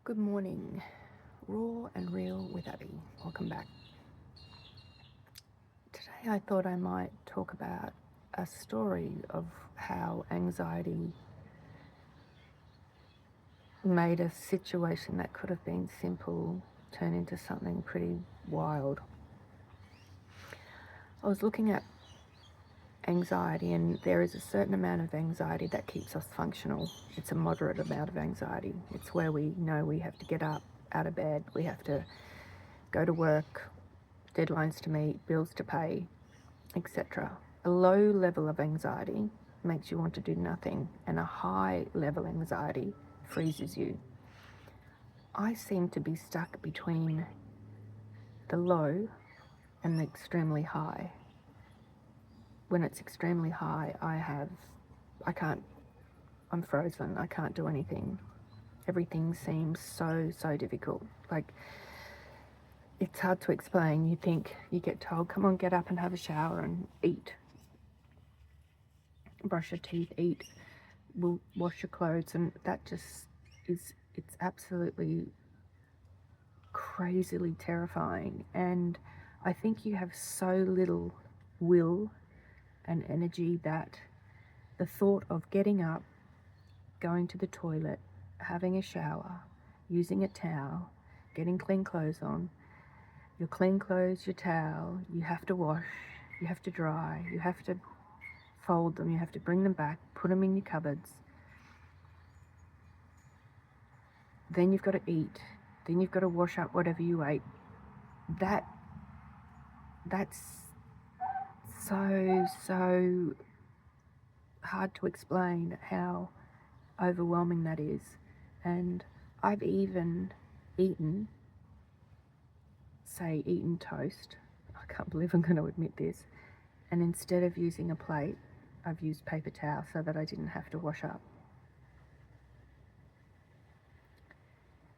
Good morning, Raw and Real with Abby. Welcome back. Today I thought I might talk about a story of how anxiety made a situation that could have been simple turn into something pretty wild. I was looking at anxiety, and there is a certain amount of anxiety that keeps us functional. It's a moderate amount of anxiety. It's where we know we have to get up out of bed, we have to go to work, deadlines to meet, bills to pay, etc. A low level of anxiety makes you want to do nothing, and a high level anxiety freezes you. I seem to be stuck between the low and the extremely high. When it's extremely high, I'm frozen. I can't do anything. Everything seems so difficult. Like, it's hard to explain. You think, you get told, come on, get up and have a shower and eat. Brush your teeth, eat, wash your clothes, and that just it's absolutely crazily terrifying. And I think you have so little will and energy that the thought of getting up, going to the toilet, having a shower, using a towel, getting clean clothes on, your clean clothes, your towel, you have to wash, you have to dry, you have to fold them, you have to bring them back, put them in your cupboards, then you've got to eat, then you've got to wash up whatever you ate. That's so hard to explain how overwhelming that is. And I've even eaten toast. I can't believe I'm going to admit this. And instead of using a plate, I've used paper towel so that I didn't have to wash up.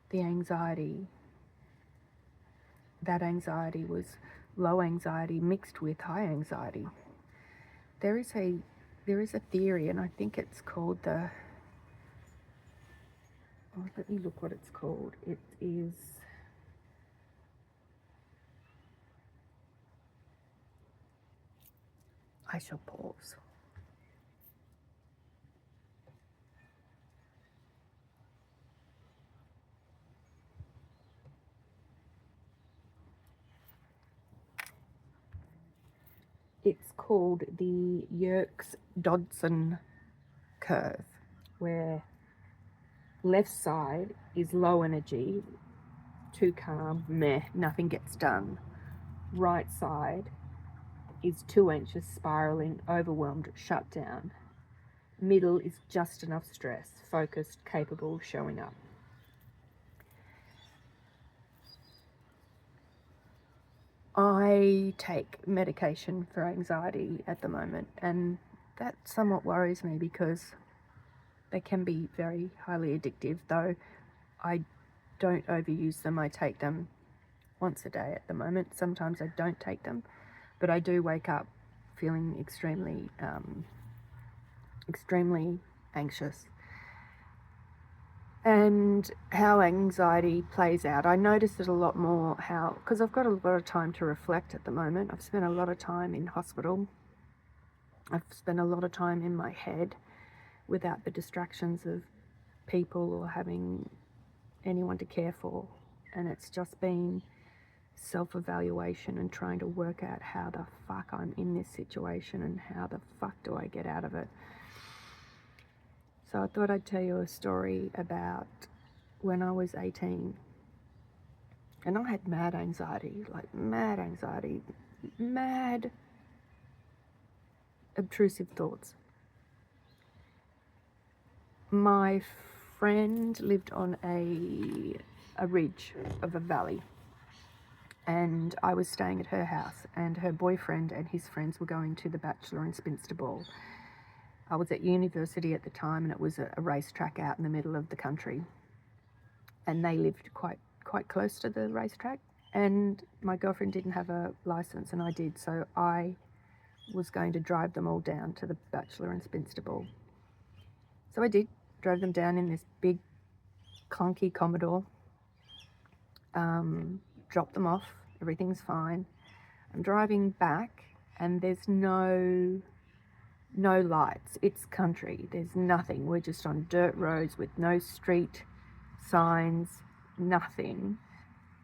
The anxiety, that anxiety was low anxiety mixed with high anxiety. There is a theory, and I think it's called let me look what it's called. It is I shall pause. It's called the Yerkes-Dodson curve, where left side is low energy, too calm, meh, nothing gets done. Right side is too anxious, spiraling, overwhelmed, shut down. Middle is just enough stress, focused, capable, showing up. I take medication for anxiety at the moment, and that somewhat worries me because they can be very highly addictive, though I don't overuse them. I take them once a day at the moment. Sometimes I don't take them, but I do wake up feeling extremely anxious. And how anxiety plays out, I notice it a lot more because I've got a lot of time to reflect at the moment. I've spent a lot of time in hospital. I've spent a lot of time in my head without the distractions of people or having anyone to care for. And it's just been self-evaluation and trying to work out how the fuck I'm in this situation and how the fuck do I get out of it. So I thought I'd tell you a story about when I was 18, and I had mad anxiety, mad obtrusive thoughts. My friend lived on a ridge of a valley, and I was staying at her house, and her boyfriend and his friends were going to the Bachelor and Spinsters Ball. I was at university at the time, and it was a racetrack out in the middle of the country, and they lived quite close to the racetrack, and my girlfriend didn't have a license and I did, so I was going to drive them all down to the Bachelor and Spinsters Ball. So I did, drove them down in this big clunky Commodore, drop them off, everything's fine. I'm driving back and there's no lights. It's country, there's nothing. We're just on dirt roads with no street signs, nothing.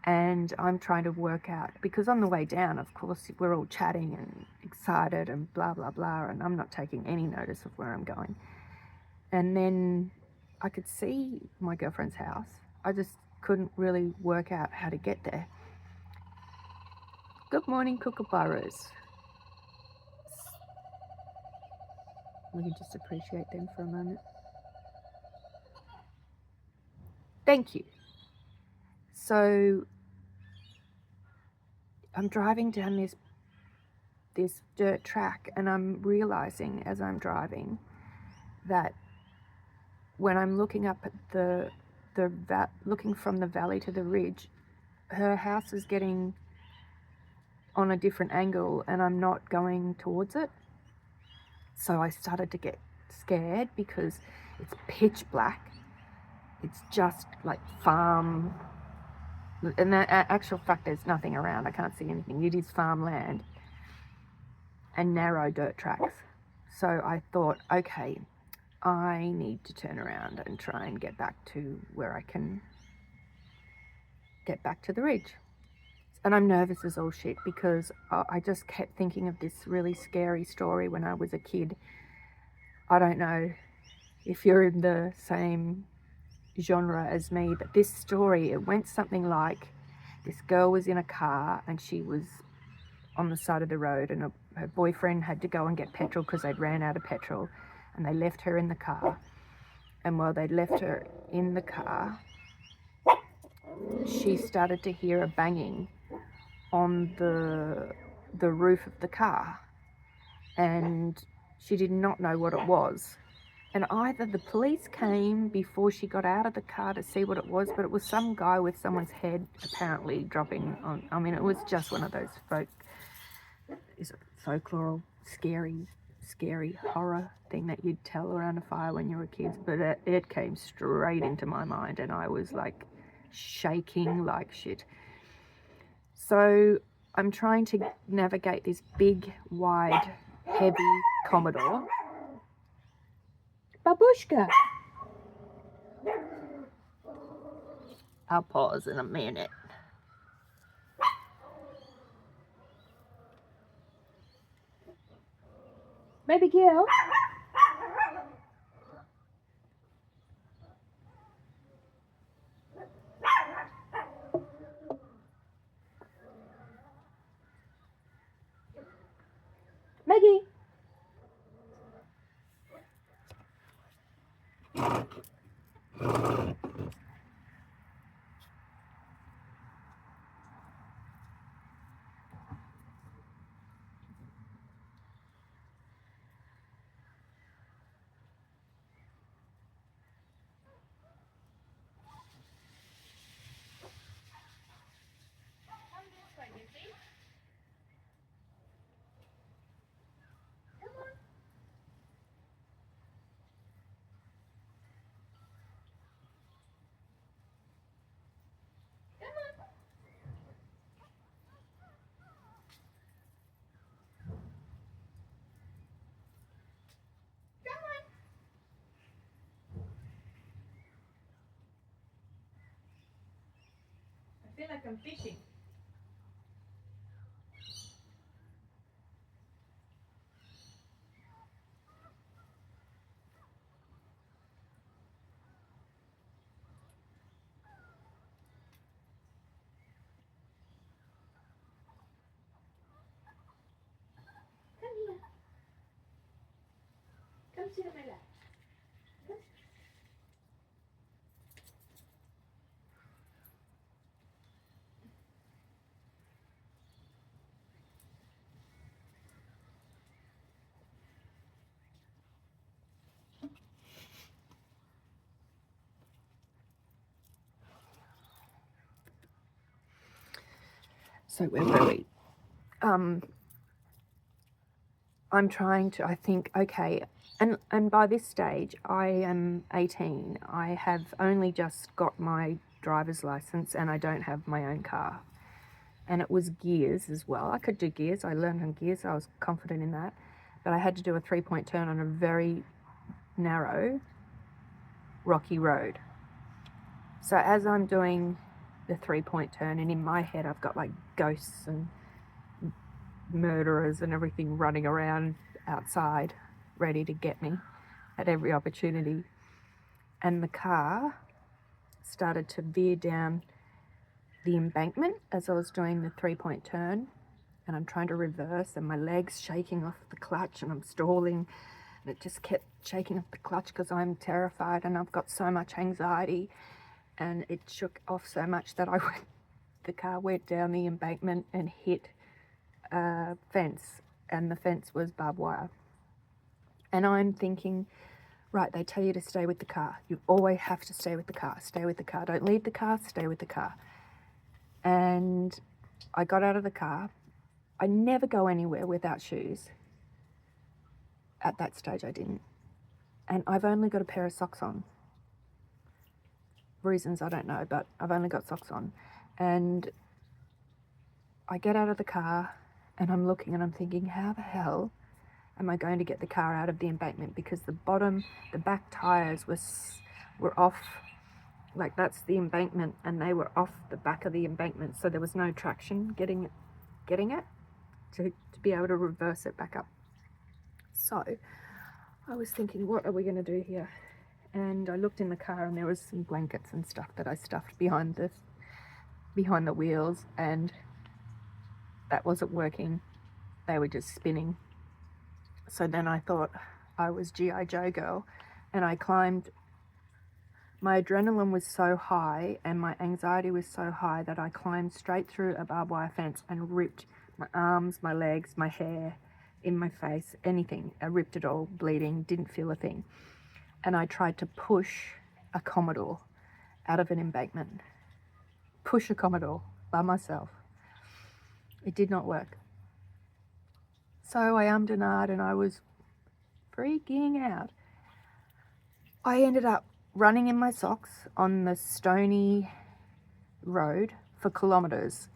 And I'm trying to work out, because on the way down, of course, we're all chatting and excited and blah, blah, blah, and I'm not taking any notice of where I'm going. And then I could see my girlfriend's house. I just couldn't really work out how to get there. Good morning, kookaburras. We can just appreciate them for a moment. Thank you. So I'm driving down this dirt track, and I'm realizing as I'm driving that when I'm looking up at looking from the valley to the ridge, her house is getting on a different angle and I'm not going towards it. So I started to get scared because it's pitch black. It's just like farm, and the actual fact there's nothing around. I can't see anything. It is farmland and narrow dirt tracks. So I thought, okay, I need to turn around and try and get back to where I can get back to the ridge. And I'm nervous as all shit because I just kept thinking of this really scary story when I was a kid. I don't know if you're in the same genre as me, but this story, it went something like this girl was in a car and she was on the side of the road, and her boyfriend had to go and get petrol because they'd ran out of petrol, and they left her in the car. And while they left her in the car, she started to hear a banging on the roof of the car, and she did not know what it was. And either the police came before she got out of the car to see what it was, but it was some guy with someone's head apparently dropping on. I mean, it was just one of those folklore, scary horror thing that you'd tell around a fire when you were kids. But it came straight into my mind, and I was like shaking like shit. So I'm trying to navigate this big, wide, heavy Commodore. Babushka! I'll pause in a minute. Baby girl? Maggie? I feel like I'm fishing. Come here. Come sit on my lap. Come. So where were we? I'm trying to, I think, okay, and by this stage, I am 18. I have only just got my driver's license and I don't have my own car. And it was gears as well. I could do gears. I learned on gears. I was confident in that. But I had to do a 3-point turn on a very narrow, rocky road. So as I'm doing the 3-point turn, and in my head I've got like ghosts and murderers and everything running around outside ready to get me at every opportunity. And the car started to veer down the embankment as I was doing the 3-point turn, and I'm trying to reverse and my legs shaking off the clutch and I'm stalling, and it just kept shaking off the clutch because I'm terrified and I've got so much anxiety, and it shook off so much that the car went down the embankment and hit a fence, and the fence was barbed wire. And I'm thinking, right, they tell you to stay with the car. You always have to stay with the car. Stay with the car. Don't leave the car. Stay with the car. And I got out of the car. I never go anywhere without shoes. At that stage, I didn't. And I've only got a pair of socks on. Reasons I don't know, but I've only got socks on. And I get out of the car and I'm looking and I'm thinking, how the hell am I going to get the car out of the embankment? Because the back tires were off. Like, that's the embankment, and they were off the back of the embankment, so there was no traction getting it to be able to reverse it back up. So I was thinking, what are we going to do here? And I looked in the car and there was some blankets and stuff that I stuffed behind the wheels, and that wasn't working. They were just spinning. So then I thought I was G.I. Joe girl, and I climbed. My adrenaline was so high and my anxiety was so high that I climbed straight through a barbed wire fence and ripped my arms, my legs, my hair, in my face, anything. I ripped it all, bleeding, didn't feel a thing. And I tried to push a Commodore out of an embankment. Push a Commodore by myself. It did not work. So I ummed and ahed and I was freaking out. I ended up running in my socks on the stony road for kilometres.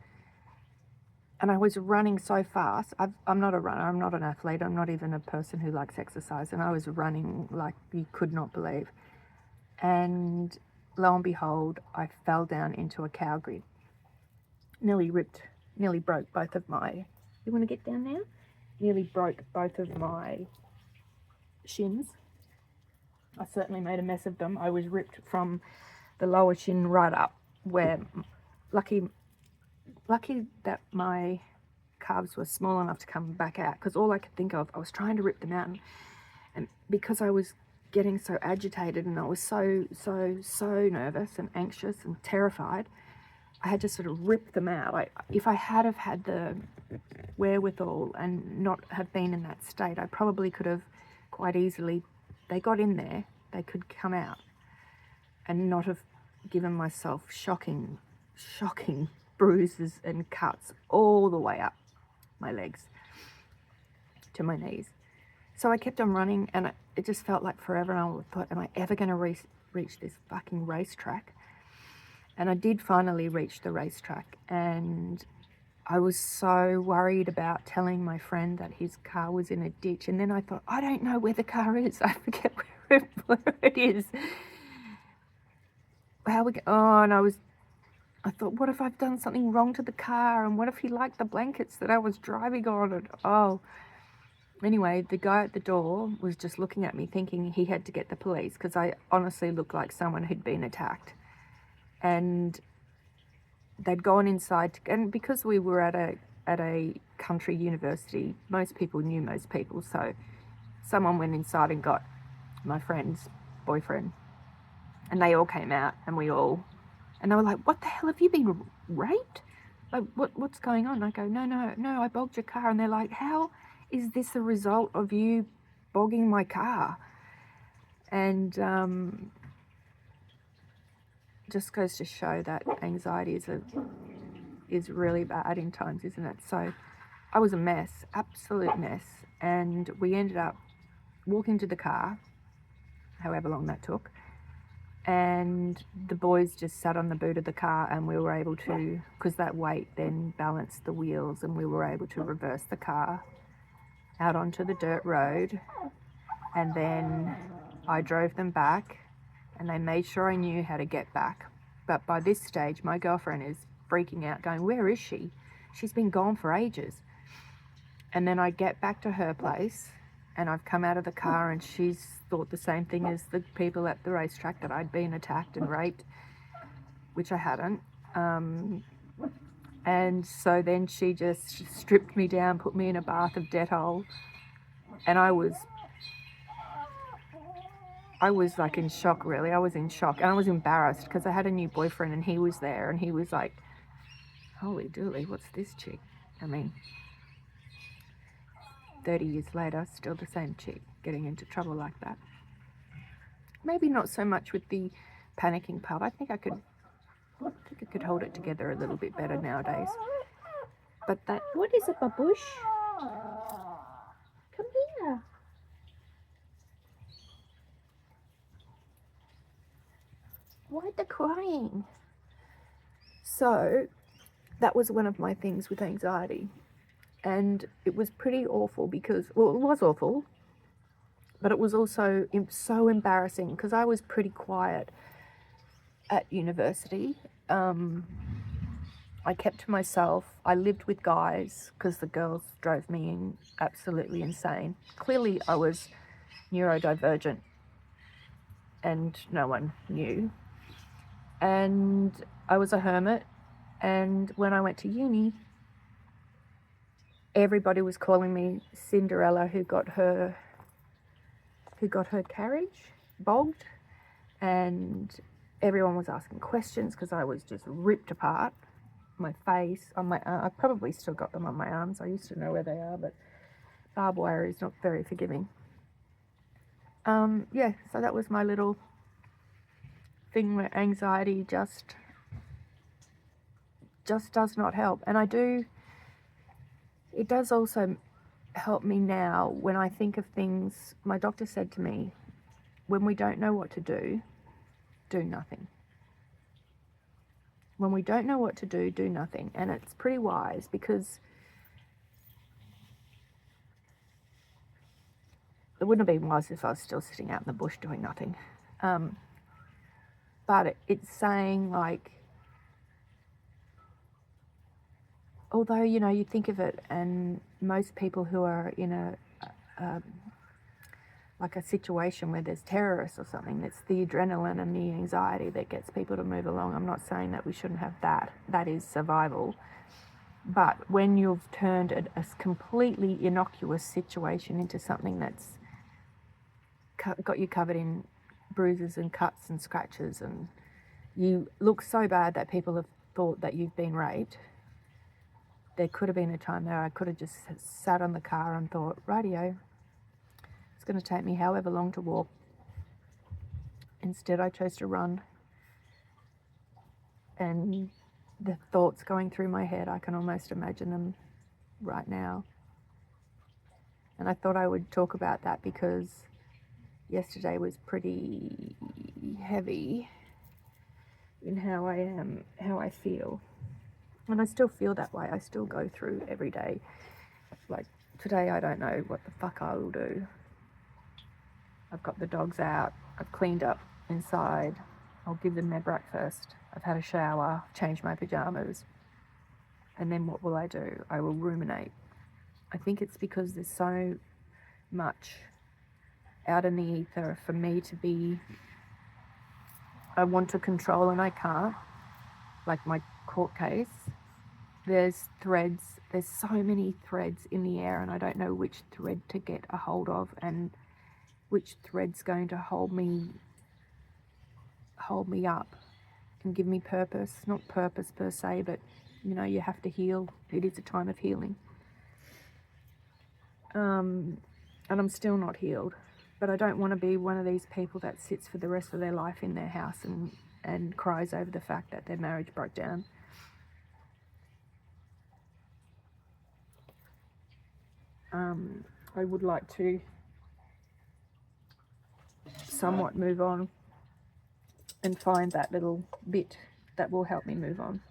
And I was running so fast. I'm not a runner, I'm not an athlete, I'm not even a person who likes exercise. And I was running like you could not believe. And lo and behold, I fell down into a cow grid. Nearly broke both of my, you want to get down now? Nearly broke both of my shins. I certainly made a mess of them. I was ripped from the lower shin right up, where lucky that my calves were small enough to come back out, because all I could think of, I was trying to rip them out, and because I was getting so agitated and I was so nervous and anxious and terrified, I had to sort of rip them out. If I had have had the wherewithal and not have been in that state, I probably could have quite easily, they got in there, they could come out and not have given myself shocking bruises and cuts all the way up my legs to my knees. So I kept on running, and it just felt like forever, and I thought, am I ever going to reach this fucking racetrack? And I did finally reach the racetrack, and I was so worried about telling my friend that his car was in a ditch, and then I thought, I don't know where the car is. I forget where it is. And I thought, what if I've done something wrong to the car? And what if he liked the blankets that I was driving on? And anyway, the guy at the door was just looking at me thinking he had to get the police, because I honestly looked like someone had been attacked. And they'd gone inside, and because we were at a country university, most people knew most people, so someone went inside and got my friend's boyfriend, and they all came out, and they were like, what the hell, have you been raped? Like, what's going on? And I go, no, I bogged your car. And they're like, how is this a result of you bogging my car? And just goes to show that anxiety is really bad in times, isn't it? So I was a mess, absolute mess. And we ended up walking to the car, however long that took. and the boys just sat on the boot of the car, and we were able to, because that weight then balanced the wheels, and we were able to reverse the car out onto the dirt road. And then I drove them back, and they made sure I knew how to get back. But by this stage, my girlfriend is freaking out, going, where is she? She's been gone for ages. And then I get back to her place, and I've come out of the car, and she's thought the same thing as the people at the racetrack, that I'd been attacked and raped, which I hadn't. And so then she just stripped me down, put me in a bath of Dettol, and I was like in shock, really. I was in shock, and I was embarrassed because I had a new boyfriend, and he was there, and he was like, holy dooly, what's this chick? I mean, 30 years later, still the same chick getting into trouble like that. Maybe not so much with the panicking part. I think I could hold it together a little bit better nowadays. But that, what is it, babush? Come here. Why the crying? So that was one of my things with anxiety. And it was pretty awful because, well, it was awful, but it was also so embarrassing because I was pretty quiet at university. I kept to myself. I lived with guys because the girls drove me absolutely insane. Clearly I was neurodivergent and no one knew. And I was a hermit. And when I went to uni, everybody was calling me Cinderella who got her carriage bogged, and everyone was asking questions because I was just ripped apart. My face, on my arm, I probably still got them on my arms. I used to know where they are, but barbed wire is not very forgiving. Yeah, so that was my little thing where anxiety just does not help. And it does also help me now when I think of things. My doctor said to me, when we don't know what to do nothing. When we don't know what to do nothing. And it's pretty wise, because it wouldn't have been wise if I was still sitting out in the bush doing nothing. But it's saying, like, although, you know, you think of it, and most people who are in a situation where there's terrorists or something, it's the adrenaline and the anxiety that gets people to move along. I'm not saying that we shouldn't have that. That is survival. But when you've turned a completely innocuous situation into something that's got you covered in bruises and cuts and scratches, and you look so bad that people have thought that you've been raped, there could have been a time there I could have just sat on the car and thought, rightio, it's going to take me however long to walk. Instead, I chose to run. And the thoughts going through my head, I can almost imagine them right now. And I thought I would talk about that because yesterday was pretty heavy in how I am, how I feel. And I still feel that way. I still go through every day. Like today, I don't know what the fuck I will do. I've got the dogs out. I've cleaned up inside. I'll give them their breakfast. I've had a shower, changed my pajamas. And then what will I do? I will ruminate. I think it's because there's so much out in the ether for me to be, I want to control and I can't. Like my court case, there's so many threads in the air, and I don't know which thread to get a hold of and which thread's going to hold me up and give me purpose. Not purpose per se, but you know, you have to heal. It is a time of healing. And I'm still not healed, but I don't want to be one of these people that sits for the rest of their life in their house and cries over the fact that their marriage broke down. I would like to somewhat move on and find that little bit that will help me move on.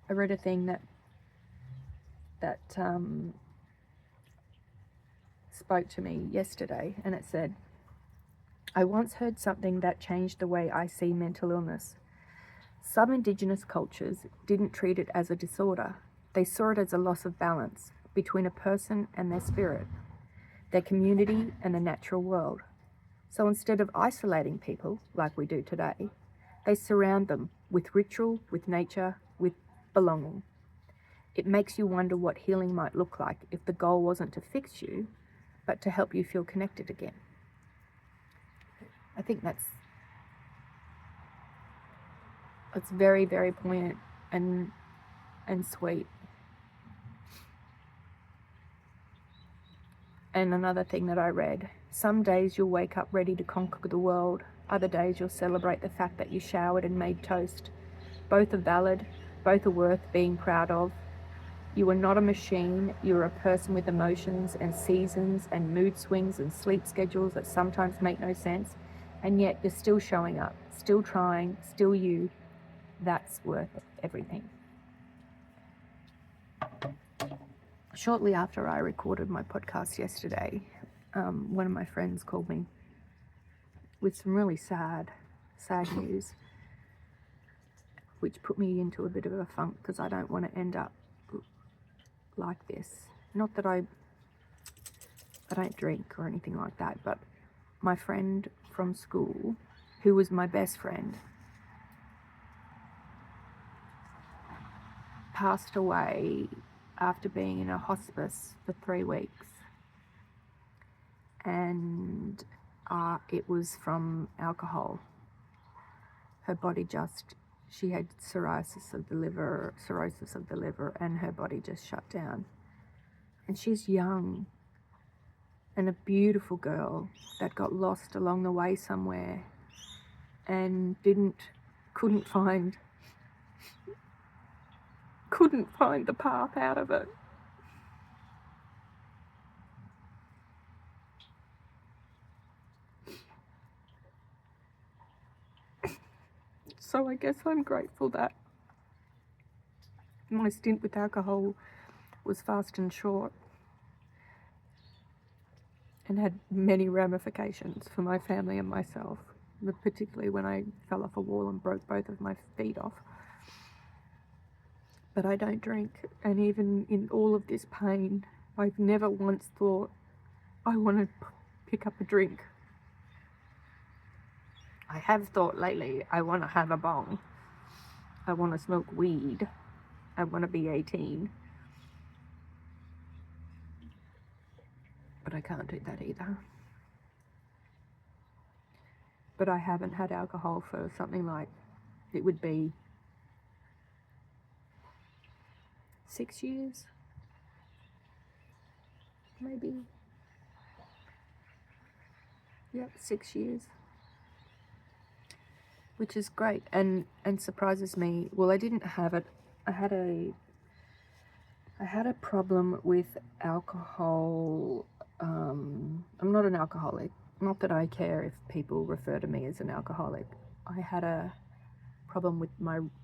I read a thing that spoke to me yesterday, and it said, "I once heard something that changed the way I see mental illness. Some Indigenous cultures didn't treat it as a disorder. They saw it as a loss of balance between a person and their spirit, their community and the natural world. So instead of isolating people like we do today, they surround them with ritual, with nature, with belonging. It makes you wonder what healing might look like if the goal wasn't to fix you, but to help you feel connected again." I think that's very, very poignant and sweet. And another thing that I read, some days you'll wake up ready to conquer the world. Other days you'll celebrate the fact that you showered and made toast. Both are valid. Both are worth being proud of. You are not a machine. You are a person with emotions and seasons and mood swings and sleep schedules that sometimes make no sense. And yet you're still showing up, still trying, still you. That's worth everything. Shortly after I recorded my podcast yesterday, one of my friends called me with some really sad news, which put me into a bit of a funk because I don't want to end up like this. Not that I don't drink or anything like that, but my friend from school, who was my best friend, passed away after being in a hospice for 3 weeks, and it was from alcohol. Her body she had cirrhosis of the liver, and her body just shut down. And she's young and a beautiful girl that got lost along the way somewhere and couldn't find the path out of it. So I guess I'm grateful that my stint with alcohol was fast and short and had many ramifications for my family and myself, but particularly when I fell off a wall and broke both of my feet off. But I don't drink, and even in all of this pain, I've never once thought I want to pick up a drink. I have thought lately I want to have a bong. I want to smoke weed. I want to be 18. But I can't do that either. But I haven't had alcohol for something like, it would be 6 years, maybe. Yep, 6 years. Which is great and surprises me. Well, I didn't have it. I had a problem with alcohol. I'm not an alcoholic. Not that I care if people refer to me as an alcoholic. I had a problem with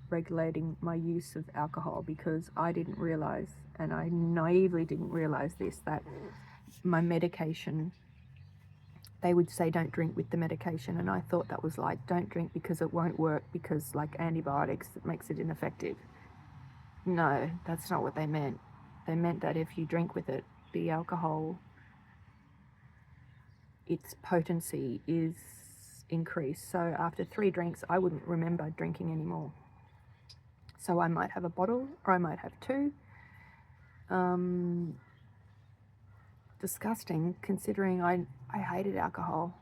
regulating my use of alcohol because I didn't realize, and I naively didn't realize this, that my medication, they would say don't drink with the medication, and I thought that was like, don't drink because it won't work, because like antibiotics, it makes it ineffective. No, that's not what they meant. They meant that if you drink with it, the alcohol, its potency is increased. So after 3 drinks, I wouldn't remember drinking anymore. So I might have a bottle, or I might have 2. Disgusting, considering I hated alcohol,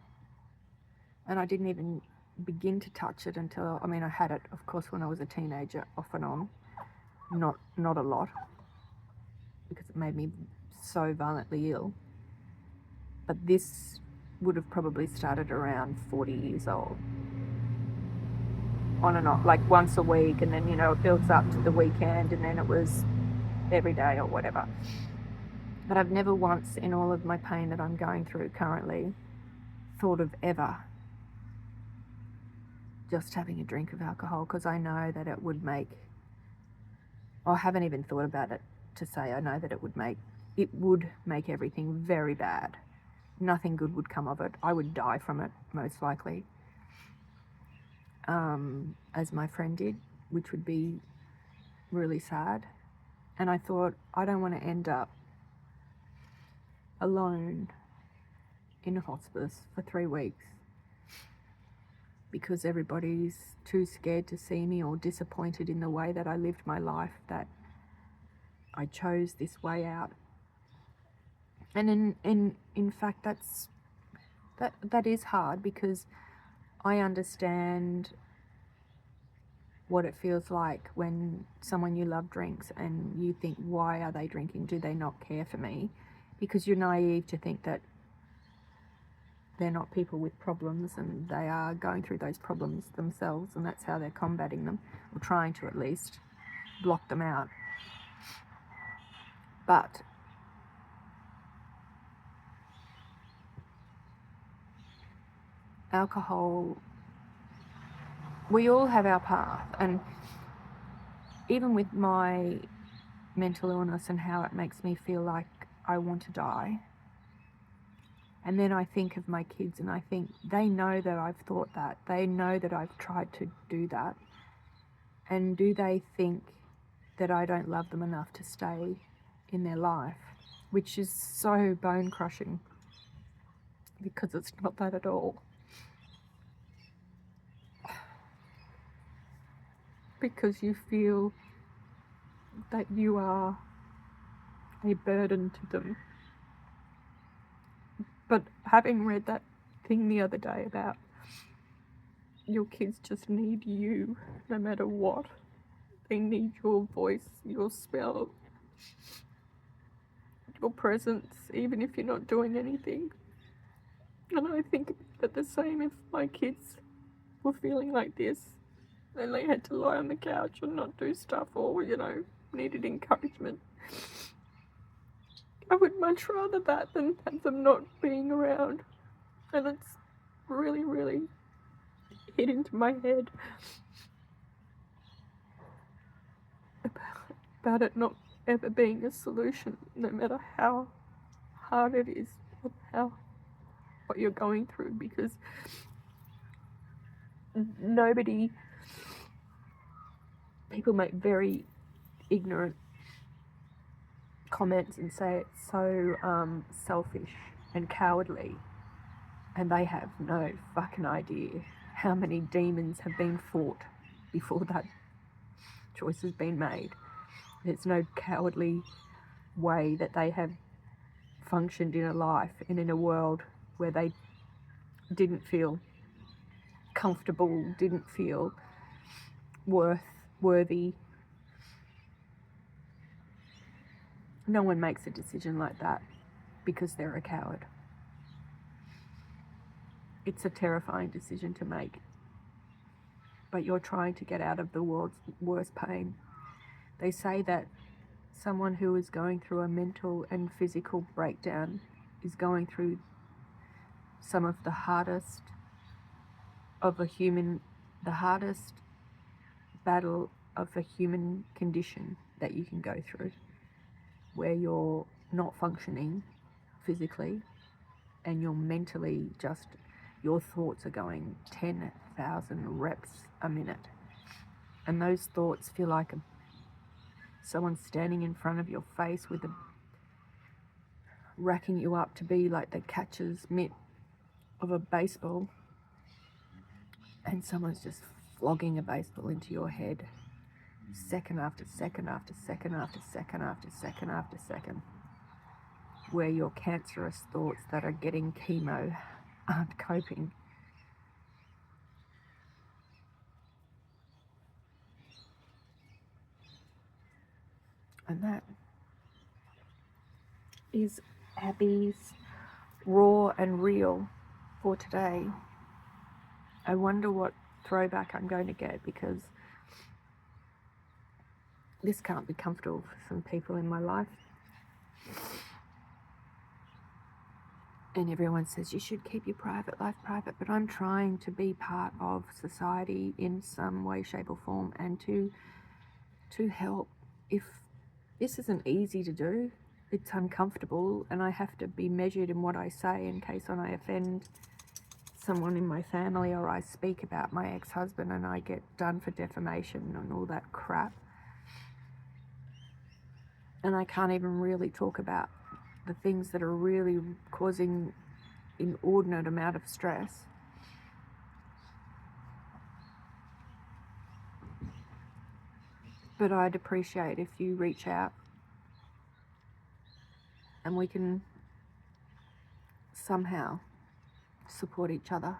and I didn't even begin to touch it until, I had it, of course, when I was a teenager, off and on, not a lot, because it made me so violently ill. But this would have probably started around 40 years old, on and off, like once a week, and then, it builds up to the weekend, and then it was every day or whatever. But I've never once, in all of my pain that I'm going through currently, thought of ever just having a drink of alcohol, because I know that it would make, I haven't even thought about it to say, I know that it would make everything very bad. Nothing good would come of it. I would die from it, most likely, as my friend did, which would be really sad. And I thought, I don't want to end up alone in a hospice for 3 weeks because everybody's too scared to see me or disappointed in the way that I lived my life, that I chose this way out. And in fact, that is hard, because I understand what it feels like when someone you love drinks and you think, why are they drinking? Do they not care for me? Because you're naive to think that they're not people with problems, and they are going through those problems themselves, and that's how they're combating them, or trying to at least block them out. But alcohol, we all have our path, and even with my mental illness and how it makes me feel like I want to die, and then I think of my kids and I think they know that I've thought that, they know that I've tried to do that, and do they think that I don't love them enough to stay in their life? Which is so bone crushing, because it's not that at all. Because you feel that you are a burden to them. But having read that thing the other day about your kids just need you no matter what, they need your voice, your smell, your presence, even if you're not doing anything. And I think that the same if my kids were feeling like this, and they had to lie on the couch and not do stuff, or, needed encouragement. I would much rather that than have them not being around. And it's really, really hit into my head about it not ever being a solution, no matter how hard it is, what you're going through, because people make very ignorant comments and say it's so selfish and cowardly, and they have no fucking idea how many demons have been fought before that choice has been made. There's no cowardly way that they have functioned in a life and in a world where they didn't feel comfortable, didn't feel worthy. No one makes a decision like that because they're a coward. It's a terrifying decision to make, but you're trying to get out of the world's worst pain. They say that someone who is going through a mental and physical breakdown is going through some of the hardest battle of a human condition that you can go through, where you're not functioning physically and you're mentally your thoughts are going 10,000 reps a minute, and those thoughts feel like someone standing in front of your face with racking you up to be like the catcher's mitt of a baseball, and someone's just flogging a baseball into your head, second after second after second after second after second after second, where your cancerous thoughts that are getting chemo aren't coping. And that is Abby's raw and real for today. I wonder what throwback I'm going to get, because this can't be comfortable for some people in my life. And everyone says you should keep your private life private, but I'm trying to be part of society in some way, shape or form, and to help. If this isn't easy to do, it's uncomfortable, and I have to be measured in what I say in case when I offend someone in my family, or I speak about my ex-husband and I get done for defamation and all that crap. And I can't even really talk about the things that are really causing inordinate amount of stress. But I'd appreciate if you reach out and we can somehow support each other.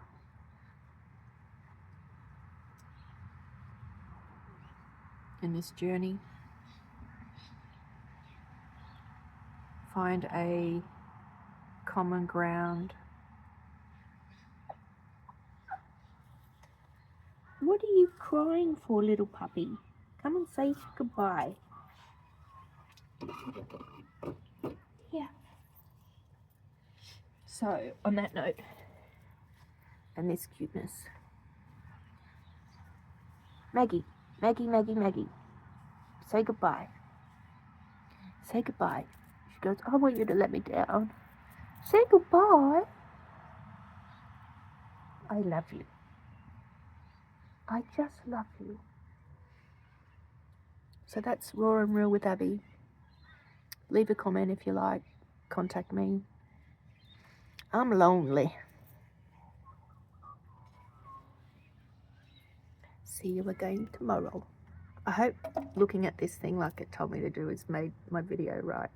In this journey. Find a common ground. What are you crying for, little puppy? Come and say goodbye. Yeah. So, on that note, and this cuteness, Maggie, Maggie, Maggie, Maggie, say goodbye. Say goodbye. She goes, I want you to let me down. Say goodbye. I love you. I just love you. So that's Raw and Real with Abby. Leave a comment if you like. Contact me. I'm lonely. See you again tomorrow. I hope looking at this thing like it told me to do has made my video right.